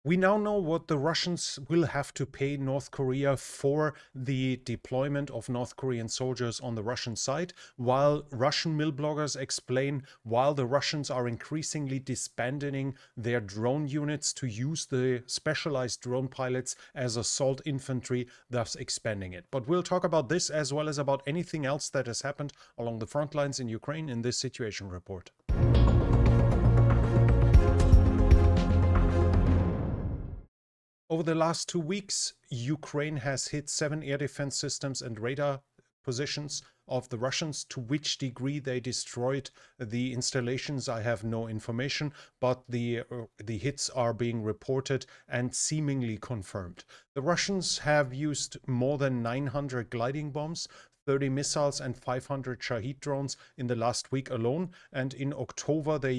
We now know what the Russians will have to pay North Korea for the deployment of North Korean soldiers on the Russian side, while Russian mill bloggers explain while the Russians are increasingly disbanding their drone units to use the specialized drone pilots as assault infantry, thus expanding it. But we'll talk about this as well as about anything else that has happened along the front lines in Ukraine in this situation report. Over the last 2 weeks, Ukraine has hit 7 air defense systems and radar positions of the Russians. To which degree they destroyed the installations, I have no information, but the hits are being reported and seemingly confirmed. The Russians have used more than 900 gliding bombs, 30 missiles and 500 Shahid drones in the last week alone, and in October they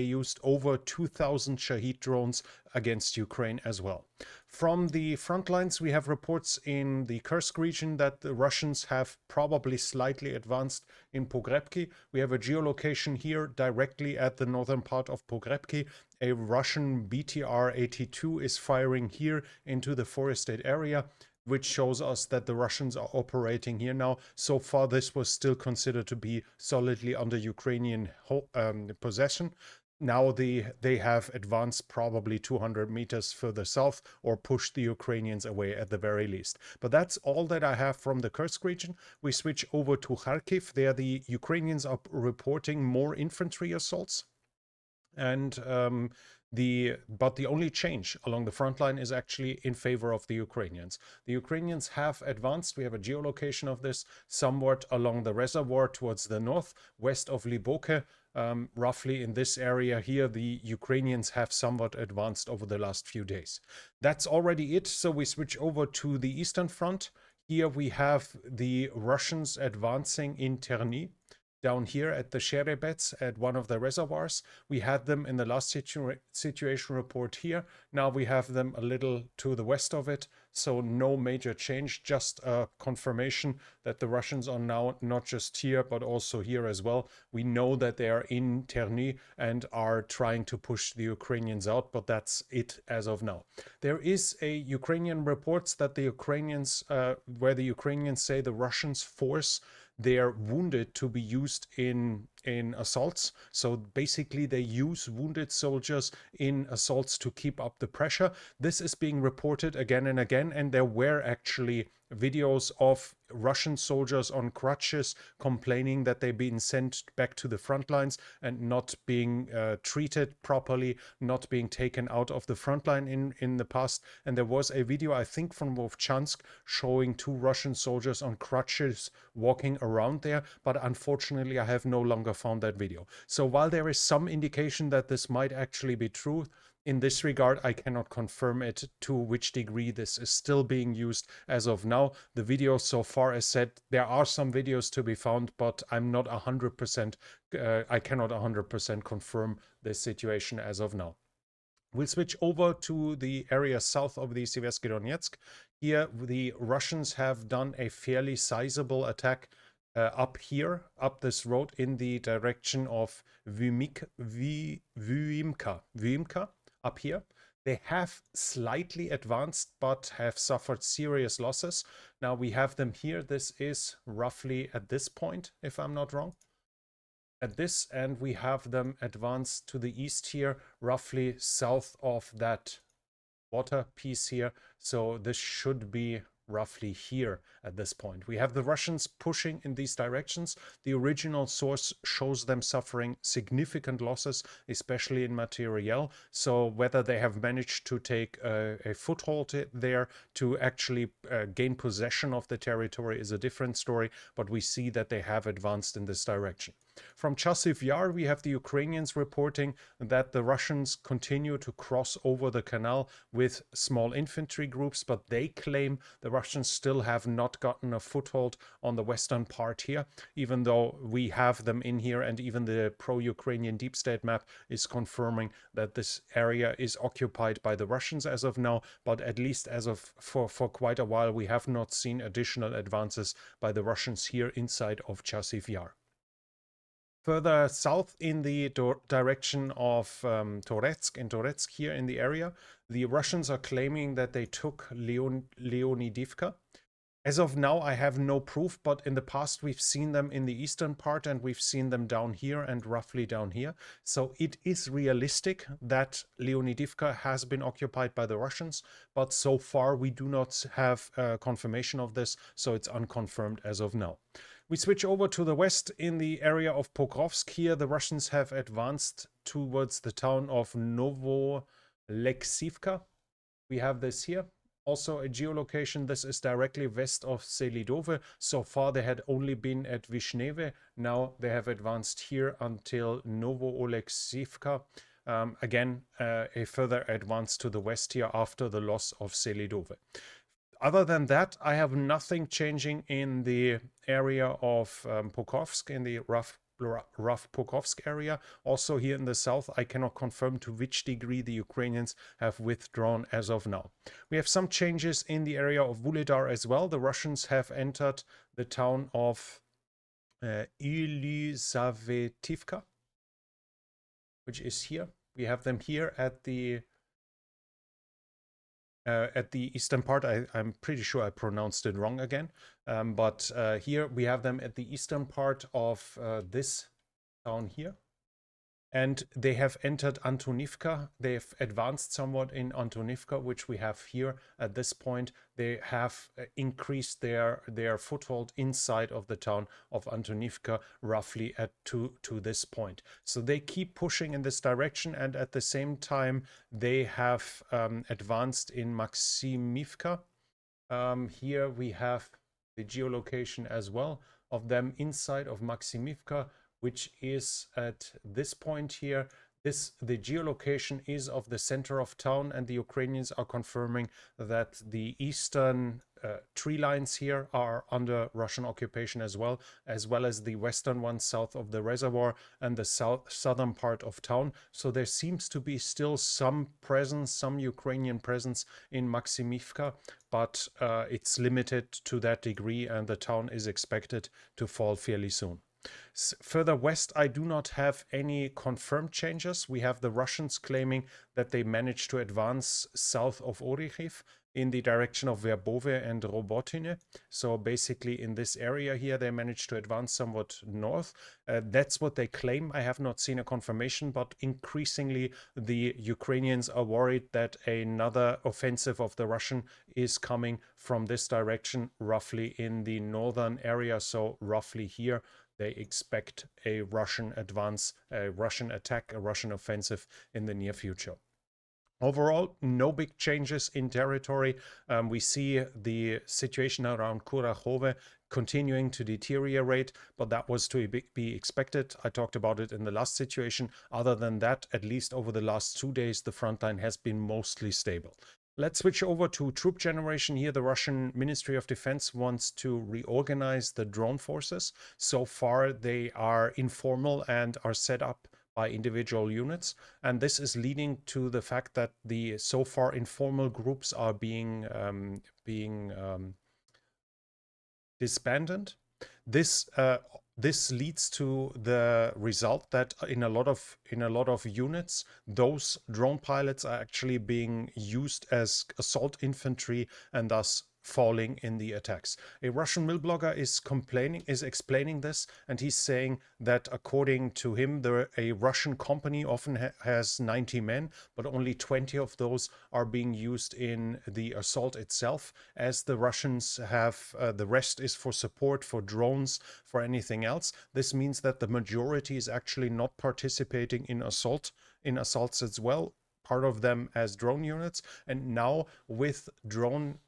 used over 2,000 Shahid drones against Ukraine as well. From the front lines, we have reports in the Kursk region that the Russians have probably slightly advanced in Pogrebki. We have a geolocation here directly at the northern part of Pogrebki. A Russian BTR-82 is firing here into the forested area, which shows us that the Russians are operating here now. So far, this was still considered to be solidly under Ukrainian possession. Now they have advanced probably 200 meters further south or pushed the Ukrainians away at the very least. But that's all that I have from the Kursk region. We switch over to Kharkiv. There the Ukrainians are reporting more infantry assaults. And but the only change along the front line is actually in favor of the Ukrainians. The Ukrainians have advanced. We have a geolocation of this somewhat along the reservoir towards the north, west of Liboke. Roughly in this area here, the Ukrainians have somewhat advanced over the last few days. That's already it. So we switch over to the Eastern Front. Here we have the Russians advancing in Terny. Down here at the Sherebets, at one of the reservoirs. We had them in the last situation report here. Now we have them a little to the west of it. So no major change, just a confirmation that the Russians are now not just here, but also here as well. We know that they are in Terny and are trying to push the Ukrainians out, but that's it as of now. There is a Ukrainian reports that the Ukrainians, where the Ukrainians say the Russians force their wounded to be used in assaults. So basically they use wounded soldiers in assaults to keep up the pressure. This is being reported again and again, and there were actually videos of Russian soldiers on crutches complaining that they've been sent back to the front lines and not being treated properly, not being taken out of the front line in the past. And there was a video, I think from Vovchansk, showing 2 Russian soldiers on crutches walking around there, but unfortunately I have no longer found that video. So while there is some indication that this might actually be true, in this regard, I cannot confirm it to which degree this is still being used as of now. The video so far as said, there are some videos to be found, but I'm not 100%, I cannot 100% confirm this situation as of now. We'll switch over to the area south of the Seversky Donetsk. Here, the Russians have done a fairly sizable attack up here, up this road in the direction of Vyimka, up here. They have slightly advanced, but have suffered serious losses. Now we have them here. This is roughly at this point, if I'm not wrong. At this, and we have them advanced to the east here, roughly south of that water piece here. So this should be roughly here at this point. We have the Russians pushing in these directions. The original source shows them suffering significant losses, especially in materiel. So whether they have managed to take a foothold there to actually gain possession of the territory is a different story, but we see that they have advanced in this direction. From Chasiv Yar, we have the Ukrainians reporting that the Russians continue to cross over the canal with small infantry groups, but they claim the Russians still have not gotten a foothold on the western part here, even though we have them in here, and even the pro-Ukrainian deep state map is confirming that this area is occupied by the Russians as of now, but at least as of for quite a while we have not seen additional advances by the Russians here inside of Chasiv Yar. Further south in the direction of Toretsk, in Toretsk here in the area, the Russians are claiming that they took Leonidivka. As of now, I have no proof, but in the past we've seen them in the eastern part and we've seen them down here and roughly down here. So it is realistic that Leonidivka has been occupied by the Russians, but so far we do not have confirmation of this, so it's unconfirmed as of now. We switch over to the west in the area of Pokrovsk. Here the Russians have advanced towards the town of Novoleksivka. We have this here. Also a geolocation. This is directly west of Selidove. So far they had only been at Vishneve. Now they have advanced here until Novoleksivka. Again, a further advance to the west here after the loss of Selidove. Other than that, I have nothing changing in the area of Pokrovsk, in the rough Pokrovsk area. Also here in the south, I cannot confirm to which degree the Ukrainians have withdrawn as of now. We have some changes in the area of Vuhledar as well. The Russians have entered the town of Yelizavetivka, which is here. We have them here at the eastern part. I'm pretty sure I pronounced it wrong again. But here we have them at the eastern part of this town here. And they have entered Antonivka. They've advanced somewhat in Antonivka, which we have here at this point. They have increased their foothold inside of the town of Antonivka roughly to this point. So they keep pushing in this direction, and at the same time they have advanced in Maximivka. Here we have the geolocation as well of them inside of Maximivka, which is at this point here. The geolocation is of the center of town, and the Ukrainians are confirming that the eastern tree lines here are under Russian occupation as well as the western one south of the reservoir and the southern part of town. So there seems to be still some presence, some Ukrainian presence in Maximivka, but it's limited to that degree, and the town is expected to fall fairly soon. Further west, I do not have any confirmed changes. We have the Russians claiming that they managed to advance south of Orikhiv in the direction of Verbove and Robotine. So basically in this area here, they managed to advance somewhat north. That's what they claim. I have not seen a confirmation, but increasingly the Ukrainians are worried that another offensive of the Russian is coming from this direction, roughly in the northern area. So roughly here, they expect a Russian advance, a Russian attack, a Russian offensive in the near future. Overall, no big changes in territory. We see the situation around Kurakhove continuing to deteriorate, but that was to be expected. I talked about it in the last situation. Other than that, at least over the last 2 days, the front line has been mostly stable. Let's switch over to troop generation. Here, the Russian Ministry of Defense wants to reorganize the drone forces. So far, they are informal and are set up by individual units. And this is leading to the fact that the so far informal groups are being disbanded. This leads to the result that in a lot of units, those drone pilots are actually being used as assault infantry and thus falling in the attacks. A Russian mill blogger is explaining this, and he's saying that according to him, a Russian company often has 90 men, but only 20 of those are being used in the assault itself, as the Russians have the rest is for support, for drones, for anything else. This means that the majority is actually not participating in assaults as well, part of them as drone units. And now with drone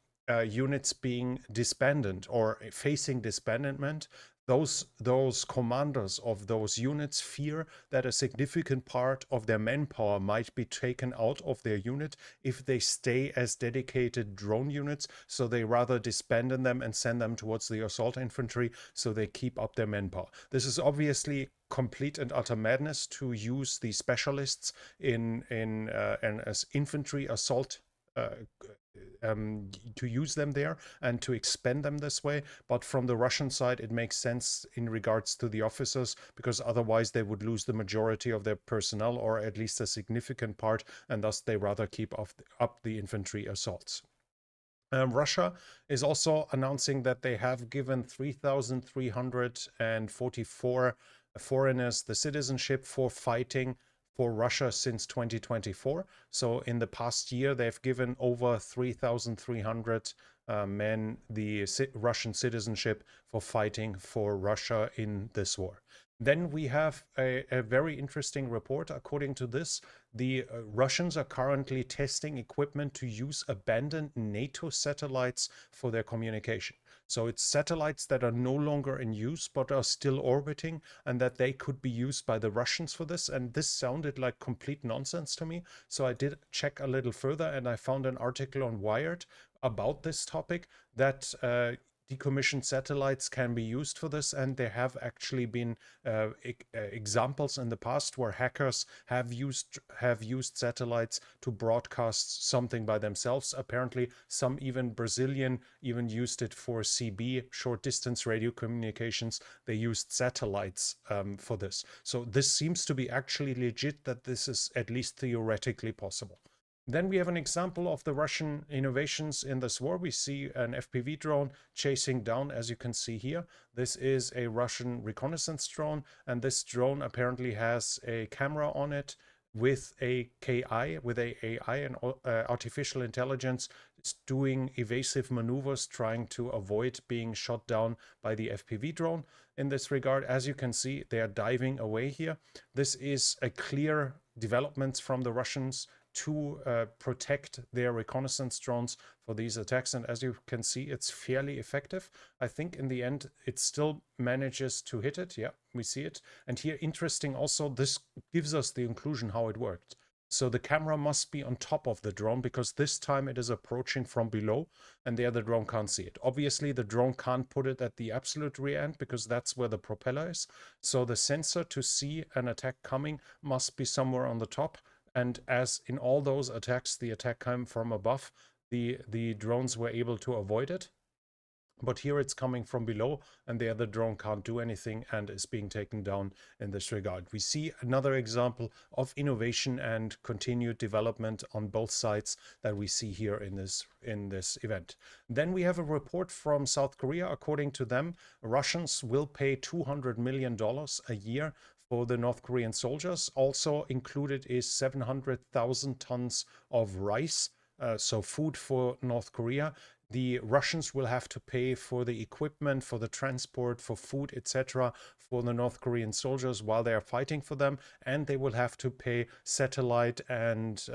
units being disbanded or facing disbandment, those commanders of those units fear that a significant part of their manpower might be taken out of their unit if they stay as dedicated drone units. So they rather disband them and send them towards the assault infantry so they keep up their manpower. This is obviously complete and utter madness to use the specialists in as infantry assault to use them there and to expand them this way. But from the Russian side, it makes sense in regards to the officers, because otherwise they would lose the majority of their personnel, or at least a significant part, and thus they rather keep up the infantry assaults. Russia is also announcing that they have given 3,344 foreigners the citizenship for fighting for Russia since 2024. So in the past year, they've given over 3,300 men the Russian citizenship for fighting for Russia in this war. Then we have a very interesting report. According to this, the Russians are currently testing equipment to use abandoned NATO satellites for their communication. So it's satellites that are no longer in use but are still orbiting, and that they could be used by the Russians for this. And this sounded like complete nonsense to me. So I did check a little further, and I found an article on Wired about this topic, that decommissioned satellites can be used for this, and there have actually been examples in the past where hackers have used satellites to broadcast something by themselves. Apparently, some even Brazilian even used it for CB, short distance radio communications. They used satellites for this. So this seems to be actually legit, that this is at least theoretically possible. Then we have an example of the Russian innovations in this war. We see an FPV drone chasing down, as you can see here. This is a Russian reconnaissance drone, and this drone apparently has a camera on it with a KI, with a AI and artificial intelligence. It's doing evasive maneuvers, trying to avoid being shot down by the FPV drone. In this regard, as you can see, they are diving away here. This is a clear development from the Russians to protect their reconnaissance drones for these attacks. And as you can see, it's fairly effective. I think in the end, it still manages to hit it. Yeah, we see it. And here, interesting also, this gives us the conclusion how it worked. So the camera must be on top of the drone, because this time it is approaching from below, and there the drone can't see it. Obviously, the drone can't put it at the absolute rear end, because that's where the propeller is. So the sensor to see an attack coming must be somewhere on the top. And as in all those attacks, the attack came from above. The drones were able to avoid it. But here it's coming from below, and there the drone can't do anything and is being taken down in this regard. We see another example of innovation and continued development on both sides that we see here in this event. Then we have a report from South Korea. According to them, Russians will pay $200 million a year for the North Korean soldiers. Also included is 700,000 tons of rice, so food for North Korea. The Russians will have to pay for the equipment, for the transport, for food, etc., for the North Korean soldiers while they are fighting for them, and they will have to pay satellite and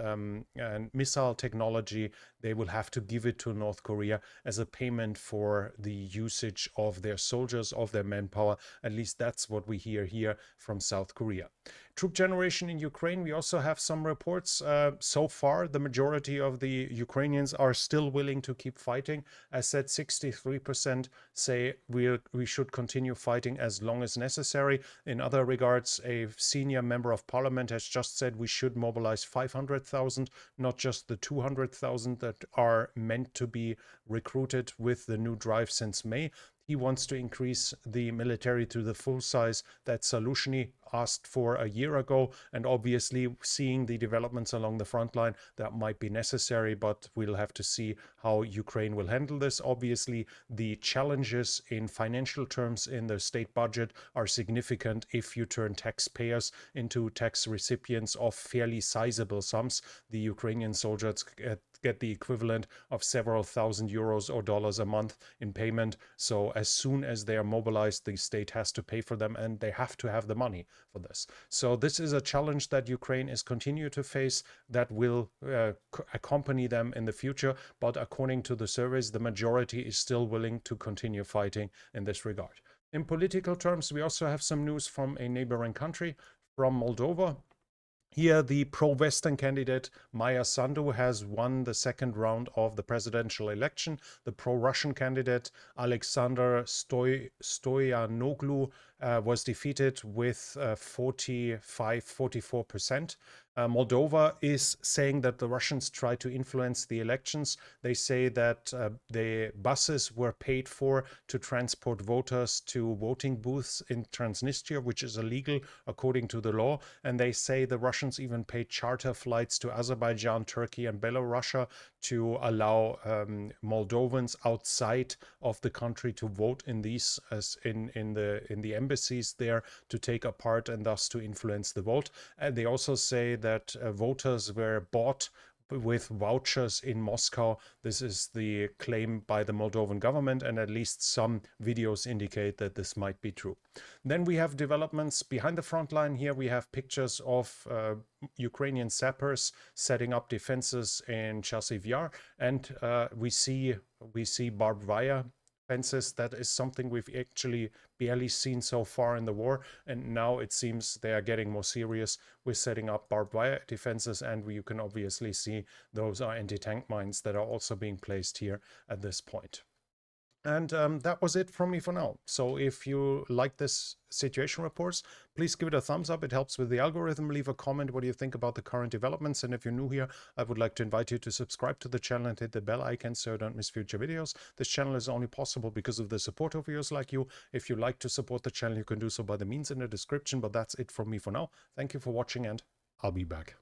missile technology. They will have to give it to North Korea as a payment for the usage of their soldiers, of their manpower. At least that's what we hear here from South Korea. Troop generation in Ukraine, we also have some reports. So far, the majority of the Ukrainians are still willing to keep fighting. As said, 63% say we should continue fighting as long as necessary. In other regards, a senior member of parliament has just said we should mobilize 500,000, not just the 200,000 that are meant to be recruited with the new drive since May. He wants to increase the military to the full size that Salushny asked for a year ago. And obviously, seeing the developments along the front line, that might be necessary, but we'll have to see how Ukraine will handle this. Obviously, the challenges in financial terms in the state budget are significant if you turn taxpayers into tax recipients of fairly sizable sums. The Ukrainian soldiers get the equivalent of several thousand euros or dollars a month in payment. So as soon as they are mobilized, the state has to pay for them, and they have to have the money for this. So this is a challenge that Ukraine is continue to face that will accompany them in the future. But according to the surveys, the majority is still willing to continue fighting in this regard. In political terms, we also have some news from a neighboring country, from Moldova. Here, the pro-Western candidate Maya Sandu has won the second round of the presidential election. The pro-Russian candidate Alexander Stoyanoglu was defeated with 44%. Moldova is saying that the Russians tried to influence the elections. They say that the buses were paid for to transport voters to voting booths in Transnistria, which is illegal according to the law. And they say the Russians even paid charter flights to Azerbaijan, Turkey, and Belarus to allow Moldovans outside of the country to vote in these in the embassies there, to take a part and thus to influence the vote. And they also say that voters were bought with vouchers in Moscow. This is the claim by the Moldovan government, and at least some videos indicate that this might be true. Then we have developments behind the front line. Here we have pictures of Ukrainian sappers setting up defenses in Chasiv Yar, and we see barbed wire fences. That is something we've actually barely seen so far in the war, and now it seems they are getting more serious with setting up barbed wire defenses, and you can obviously see those are anti-tank mines that are also being placed here at this point. And that was it from me for now. So if you like this situation reports, please give it a thumbs up. It helps with the algorithm. Leave a comment what you think about the current developments. And if you're new here, I would like to invite you to subscribe to the channel and hit the bell icon so you don't miss future videos. This channel is only possible because of the support of viewers like you. If you like to support the channel, you can do so by the means in the description. But that's it from me for now. Thank you for watching, and I'll be back.